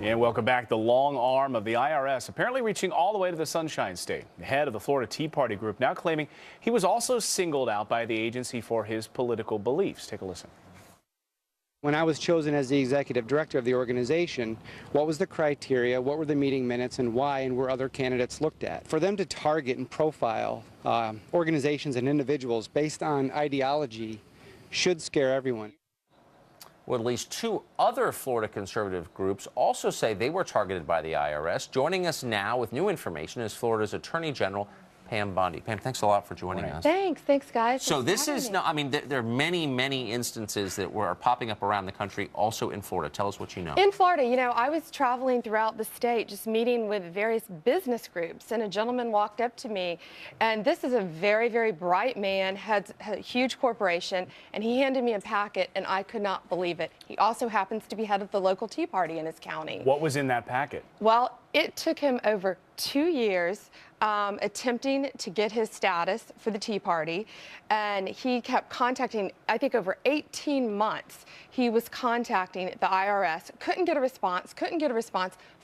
And welcome back. The long arm of the IRS apparently reaching all the way to the Sunshine State. The head of the Florida Tea Party group now claiming he was also singled out by the agency for his political beliefs. Take a listen. When I was chosen as the executive director of the organization, what was the criteria, what were the meeting minutes, and why, and were other candidates looked at? For them to target and profile organizations and individuals based on ideology should scare everyone. Well, at least two other Florida conservative groups also say they were targeted by the IRS. Joining us now with new information is Florida's Attorney General, Pam Bondi. Pam, thanks a lot for joining us. Thanks, guys. So this is, I mean, there are many instances that are popping up around the country, also in Florida. Tell us what you know. In Florida, I was traveling throughout the state, just meeting with various business groups, and a gentleman walked up to me, and this is a very bright man, had a huge corporation, and he handed me a packet, and I could not believe it. He also happens to be head of the local Tea Party in his county. What was in that packet? Well, it took him over 2 years attempting to get his status for the Tea Party, and he kept contacting, I think over 18 months, he was contacting the IRS, couldn't get a response.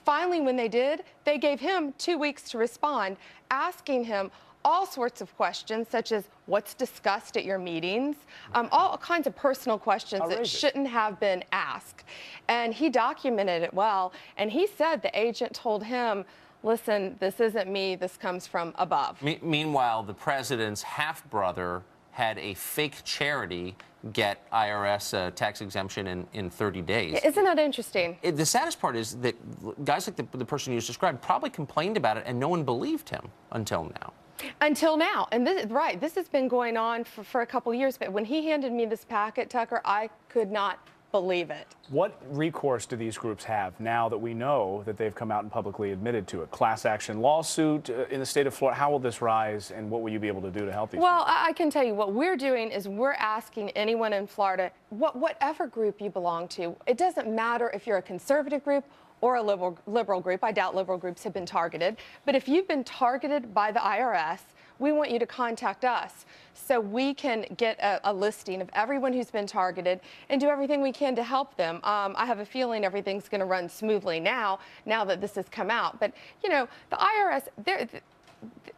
Finally, when they did, they gave him 2 weeks to respond, asking him all sorts of questions, such as what's discussed at your meetings, all kinds of personal questions that shouldn't have been asked. And he documented it well, and he said the agent told him, listen, this isn't me, this comes from above. Meanwhile, the president's half-brother had a fake charity get IRS tax exemption in 30 days. Yeah, isn't that interesting? The saddest part is that guys like the person you just described probably complained about it, and no one believed him until now. Until now. And this has been going on for a couple years, but when he handed me this packet, Tucker, I could not believe it. What recourse do these groups have now that we know that they've come out and publicly admitted to it? Class action lawsuit in the state of Florida? How will this rise, and what will you be able to do to help these people? I can tell you what we're doing is we're asking anyone in Florida, whatever group you belong to, it doesn't matter if you're a conservative group or a liberal group. I doubt liberal groups have been targeted. But if you've been targeted by the IRS, we want you to contact us so we can get a listing of everyone who's been targeted and do everything we can to help them. I have a feeling everything's going to run smoothly now that this has come out. But, the IRS,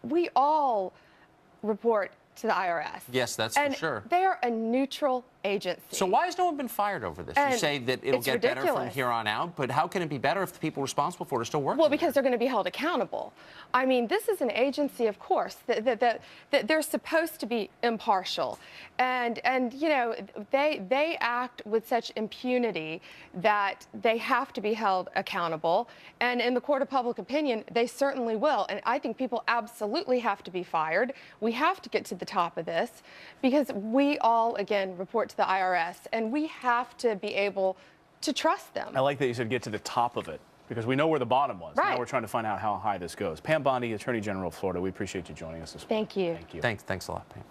we all report to the IRS. Yes, that's for sure. They are a neutral agency. So why has no one been fired over this? You say that it'll get better from here on out, but how can it be better if the people responsible for it are still working? Well, because they're going to be held accountable. I mean, this is an agency, of course, that they're supposed to be impartial, and they act with such impunity that they have to be held accountable. And in the court of public opinion, they certainly will. And I think people absolutely have to be fired. We have to get to the top of this because we all, again, report to the IRS, and we have to be able to trust them. I like that you said get to the top of it, because we know where the bottom was. Right. Now we're trying to find out how high this goes. Pam Bondi, Attorney General of Florida, we appreciate you joining us this morning. Thank you. Thank you. Thanks a lot, Pam.